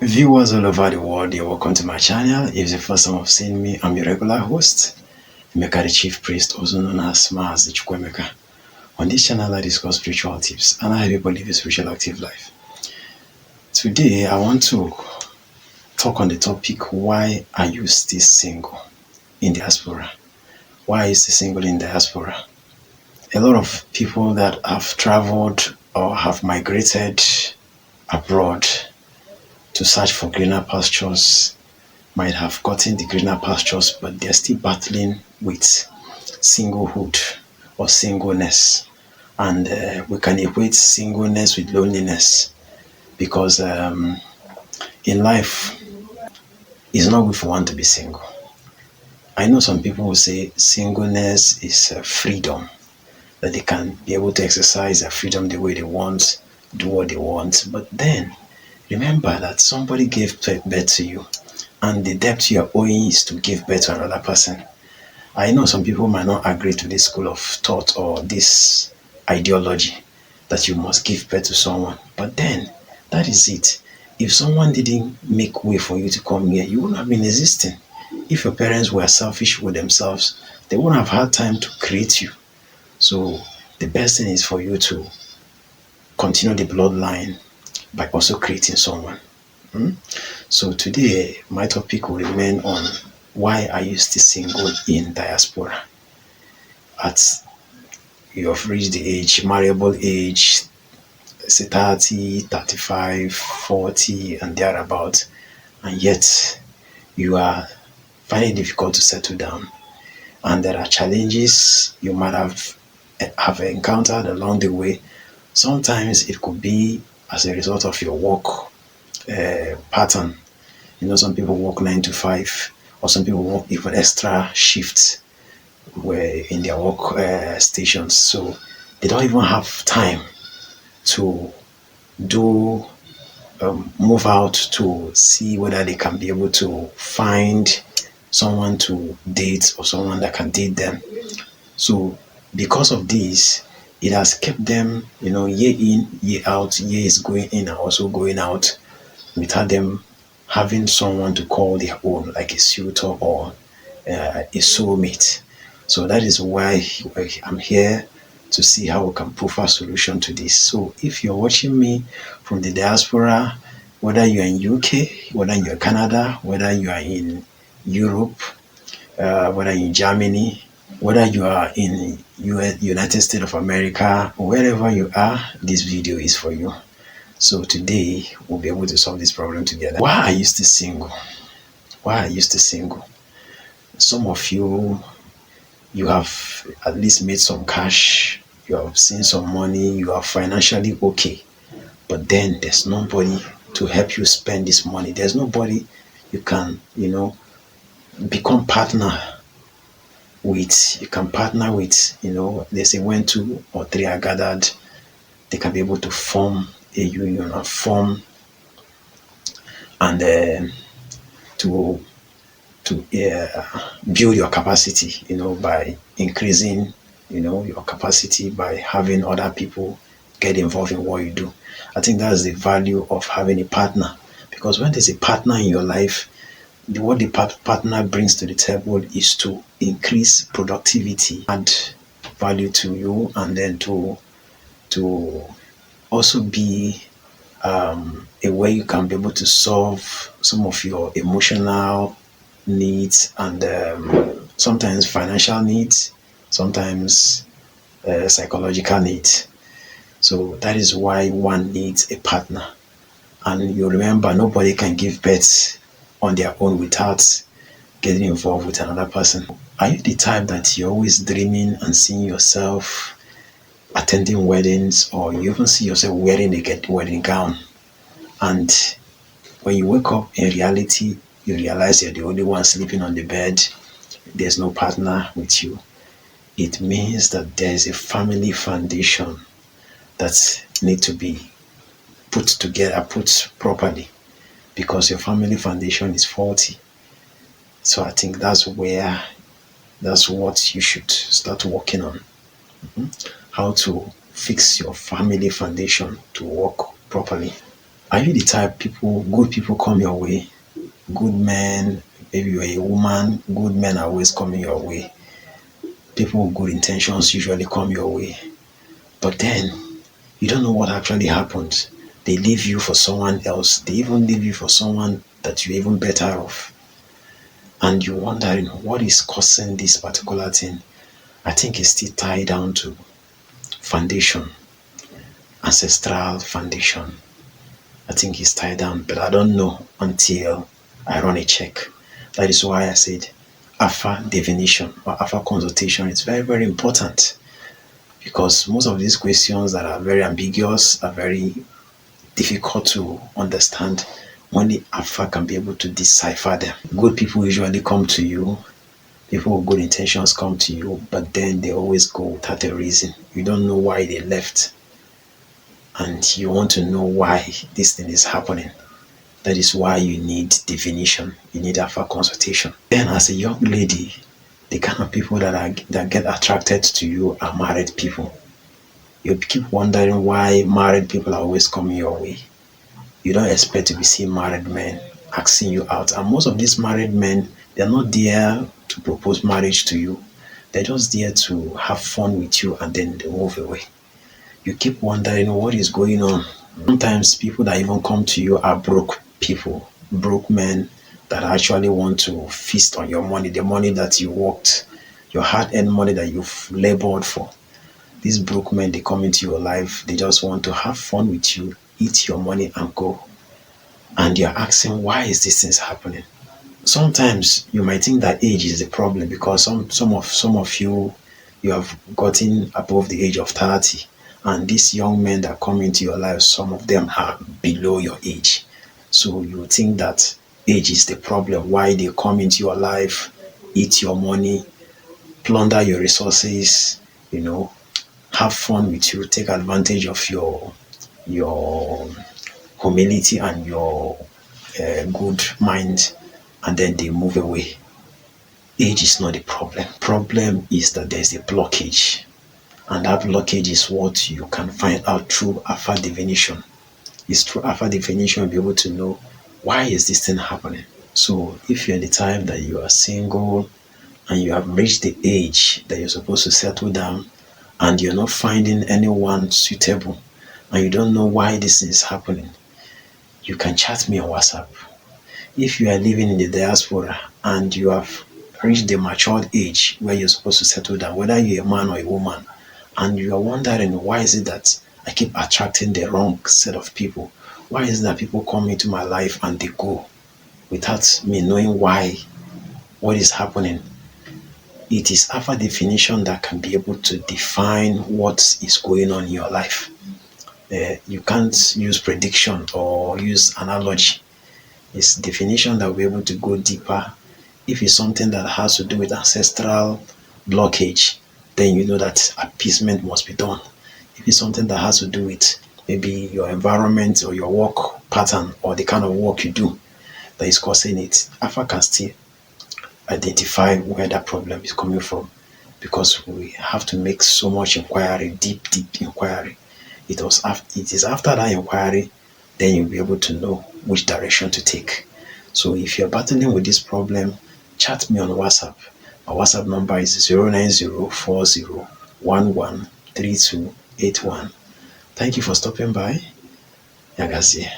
Viewers all over the world, you're welcome to my channel. If it's the first time of seeing me, I'm your regular host, Emeka the Chief Priest, also known as Maz the Chukwemeka. On this channel, I discuss spiritual tips and how people live a spiritual active life. Today, I want to talk on the topic, why are you still single in diaspora? Why are you still single in diaspora? A lot of people that have traveled or have migrated abroad to search for greener pastures might have gotten the greener pastures, but they're still battling with singlehood or singleness. And we can equate singleness with loneliness because in life, it's not good for one to be single. I know some people will say singleness is freedom, that they can be able to exercise their freedom the way they want, do what they want. But then remember that somebody gave birth to you, and the debt you are owing is to give birth to another person. I know some people might not agree to this school of thought or this ideology that you must give birth to someone, but then that is it. If someone didn't make way for you to come here, you wouldn't have been existing. If your parents were selfish with themselves, they wouldn't have had time to create you. So the best thing is for you to continue the bloodline by also creating someone. So today, my topic will remain on, why are you still single in diaspora? At you have reached the age, marriable age, say 30, 35, 40, and thereabout, and yet you are finding it difficult to settle down. And there are challenges you might have encountered along the way. Sometimes it could be as a result of your work pattern. You know, some people work 9 to 5, or some people work even extra shifts where in their work stations. So they don't even have time to do move out to see whether they can be able to find someone to date or someone that can date them. So because of this, it has kept them, year in, year out, years going in and also going out without them having someone to call their own, like a suitor or a soulmate. So that is why I'm here to see how we can provide a solution to this. So if you're watching me from the diaspora, whether you're in UK, whether you're in Canada, whether you are in Europe, whether you're in Germany, whether you are in United States of America, wherever you are, this video is for you. So today we'll be able to solve this problem together. Why are you still single? Why are you still single? Some of you, you have at least made some cash, you have seen some money, you are financially okay, but then there's nobody to help you spend this money. There's nobody you can, become partner with. You can partner with, they say when 2 or 3 are gathered, they can be able to form a union or form and to build your capacity, by increasing, your capacity by having other people get involved in what you do. I think that's the value of having a partner, because when there's a partner in your life, what the partner brings to the table is to increase productivity, add value to you, and then to also be a way you can be able to solve some of your emotional needs and sometimes financial needs, sometimes psychological needs. So that is why one needs a partner. And you remember, nobody can give birth on their own without getting involved with another person. Are you the type that you're always dreaming and seeing yourself attending weddings, or you even see yourself wearing a wedding gown? And when you wake up in reality, you realize you're the only one sleeping on the bed. There's no partner with you. It means that there's a family foundation that need to be put together, put properly, because your family foundation is faulty. So I think that's what you should start working on. How to fix your family foundation to work properly. Are you the type people, good people come your way? Good men, maybe you're a woman, good men are always coming your way. People with good intentions usually come your way. But then you don't know what actually happened. They leave you for someone else. They even leave you for someone that you're even better off. And you're wondering what is causing this particular thing. I think it's still tied down to foundation, ancestral foundation. I think it's tied down, but I don't know until I run a check. That is why I said alpha divination or alpha consultation is very, very important, because most of these questions that are very ambiguous are very difficult to understand. Only alpha can be able to decipher them. Good people usually come to you, people with good intentions come to you, but then they always go without a reason. You don't know why they left, and you want to know why this thing is happening. That is why you need divination. You need alpha consultation. Then, as a young lady, the kind of people that get attracted to you are married people. You keep wondering why married people are always coming your way. You don't expect to be seeing married men asking you out. And most of these married men, they're not there to propose marriage to you. They're just there to have fun with you and then they move away. You keep wondering what is going on. Sometimes people that even come to you are broke people, broke men that actually want to feast on your money, the money that you worked, your hard earned money that you've labored for. These broke men, they come into your life, they just want to have fun with you, eat your money and go. And you're asking, why is this thing happening? Sometimes you might think that age is the problem because some of you, you have gotten above the age of 30, and these young men that come into your life, some of them are below your age. So you think that age is the problem, why they come into your life, eat your money, plunder your resources, you know, have fun with you, take advantage of your humility and your good mind, and then they move away. Age is not the problem. Problem is that there's a blockage, and that blockage is what you can find out through alpha divination. It's through alpha divination you'll be able to know why is this thing happening. So if you're the type that you are single and you have reached the age that you're supposed to settle down and you're not finding anyone suitable and you don't know why this is happening, you can chat me on WhatsApp. If you are living in the diaspora and you have reached the matured age where you're supposed to settle down, whether you're a man or a woman, and you are wondering why is it that I keep attracting the wrong set of people? Why is it that people come into my life and they go without me knowing why, what is happening? It is alpha definition that can be able to define what is going on in your life. You can't use prediction or use analogy. It's definition that will be able to go deeper. If it's something that has to do with ancestral blockage, then you know that appeasement must be done. If it's something that has to do with maybe your environment or your work pattern or the kind of work you do that is causing it, Alpha can still identify where that problem is coming from, because we have to make so much inquiry, deep, deep inquiry. It is after that inquiry, then you'll be able to know which direction to take. So if you're battling with this problem, chat me on WhatsApp. My WhatsApp number is 09040113281. Thank you for stopping by. Yagazi.